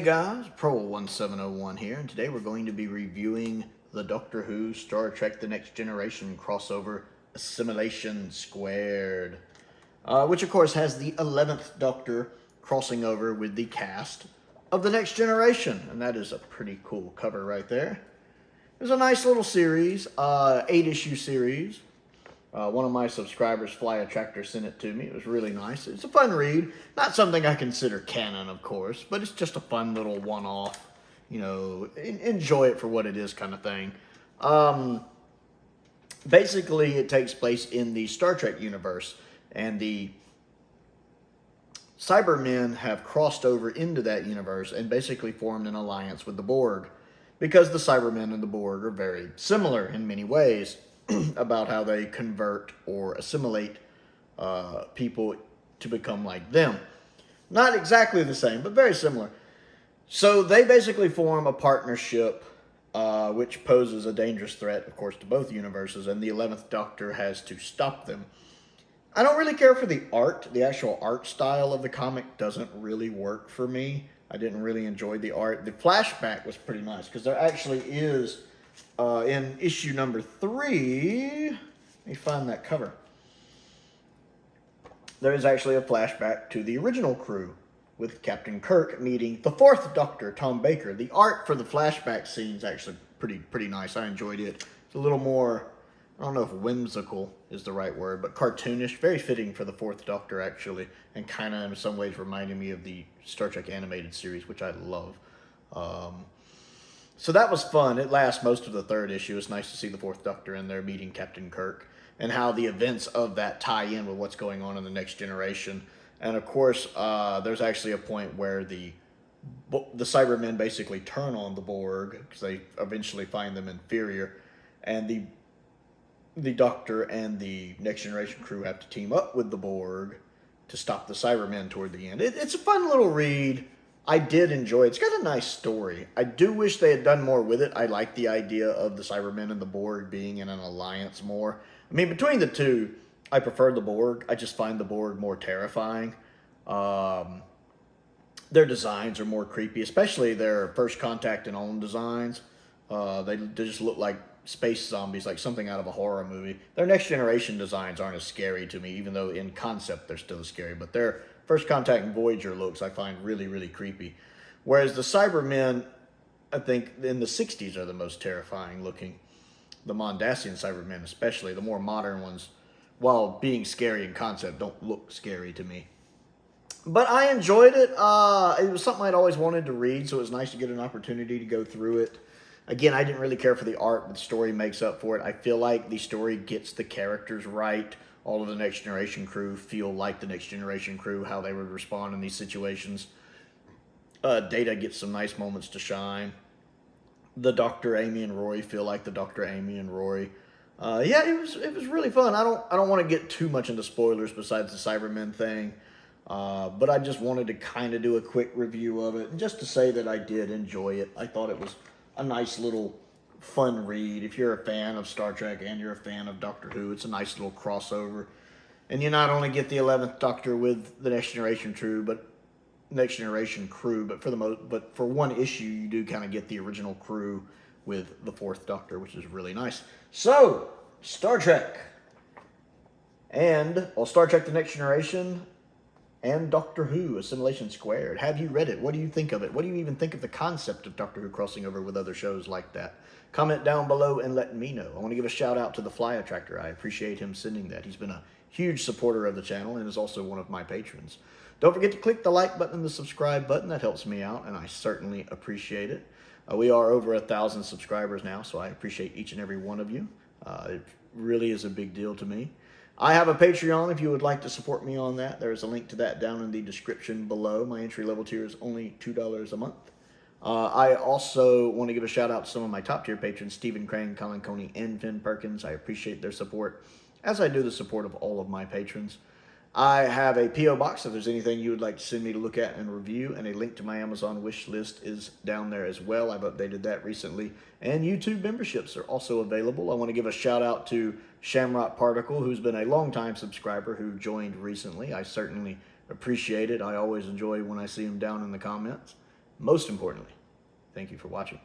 guys, Prowl1701 here, and today we're going to be reviewing the Doctor Who Star Trek The Next Generation crossover Assimilation2, which of course has the 11th Doctor crossing over with the cast of The Next Generation, and that is a pretty cool cover right there. It was a nice little series, 8-issue series. One of my subscribers, Flyattractor, sent it to me. It was really nice. It's a fun read. Not something I consider canon, of course, but it's just a fun little one-off, you know, enjoy it for what it is kind of thing. Basically, it takes place in the Star Trek universe, and the Cybermen have crossed over into that universe and basically formed an alliance with the Borg, because the Cybermen and the Borg are very similar in many ways about how they convert or assimilate people to become like them. Not exactly the same, but very similar. So they basically form a partnership which poses a dangerous threat, of course, to both universes, and the 11th Doctor has to stop them. I don't really care for the art. The actual art style of the comic doesn't really work for me. I didn't really enjoy the art. The flashback was pretty nice, because there actually is, in issue number 3, let me find that cover. There is actually a flashback to the original crew, with Captain Kirk meeting the 4th Doctor, Tom Baker. The art for the flashback scene is actually pretty nice. I enjoyed it. It's a little more, I don't know if whimsical is the right word, but cartoonish. Very fitting for the 4th Doctor, actually, and kind of in some ways reminding me of the Star Trek animated series, which I love. So that was fun. It lasts most of the 3rd issue. It's nice to see the 4th Doctor in there meeting Captain Kirk, and how the events of that tie in with what's going on in the Next Generation. And of course, there's actually a point where the Cybermen basically turn on the Borg, because they eventually find them inferior, and the Doctor and the Next Generation crew have to team up with the Borg to stop the Cybermen toward the end. It's a fun little read. I did enjoy it. It's got a nice story. I do wish they had done more with it. I like the idea of the Cybermen and the Borg being in an alliance more. I mean, between the two, I prefer the Borg. I just find the Borg more terrifying. Their designs are more creepy, especially their First Contact and OWN designs. They just look like space zombies, like something out of a horror movie. Their Next Generation designs aren't as scary to me, even though in concept they're still scary. But their First Contact and Voyager looks I find really creepy. Whereas the Cybermen, I think, in the 60s are the most terrifying looking. The Mondasian Cybermen especially, the more modern ones, while being scary in concept, don't look scary to me. But I enjoyed it. It was something I'd always wanted to read, so it was nice to get an opportunity to go through it. Again, I didn't really care for the art, but the story makes up for it. I feel like the story gets the characters right. All of the Next Generation crew feel like the Next Generation crew, how they would respond in these situations. Data gets some nice moments to shine. The Dr. Amy and Rory feel like the Dr. Amy and Rory. Yeah, it was really fun. I don't want to get too much into spoilers besides the Cybermen thing. But I just wanted to kind of do a quick review of it, and just to say that I did enjoy it. I thought it was a nice little fun read. If you're a fan of Star Trek and you're a fan of Doctor Who, it's a nice little crossover. And you not only get the 11th Doctor with the Next Generation crew, but for one issue you do kind of get the original crew with the 4th Doctor, which is really nice. So, Star Trek. And Star Trek The Next Generation and Doctor Who, Assimilation2. Have you read it? What do you think of it? What do you even think of the concept of Doctor Who crossing over with other shows like that? Comment down below and let me know. I want to give a shout out to the Flyattractor. I appreciate him sending that. He's been a huge supporter of the channel and is also one of my patrons. Don't forget to click the like button and the subscribe button. That helps me out, and I certainly appreciate it. We are over 1,000 subscribers now, so I appreciate each and every one of you. It really is a big deal to me. I have a Patreon if you would like to support me on that. There's a link to that down in the description below. My entry-level tier is only $2 a month. I also want to give a shout-out to some of my top-tier patrons, Stephen Crane, Colin Coney, and Perkins. I appreciate their support, as I do the support of all of my patrons. I have a P.O. box if there's anything you would like to send me to look at and review, and a link to my Amazon wish list is down there as well. I've updated that recently. And YouTube memberships are also available. I want to give a shout out to Shamrock Particle, who's been a longtime subscriber who joined recently. I certainly appreciate it. I always enjoy when I see him down in the comments. most importantly, thank you for watching.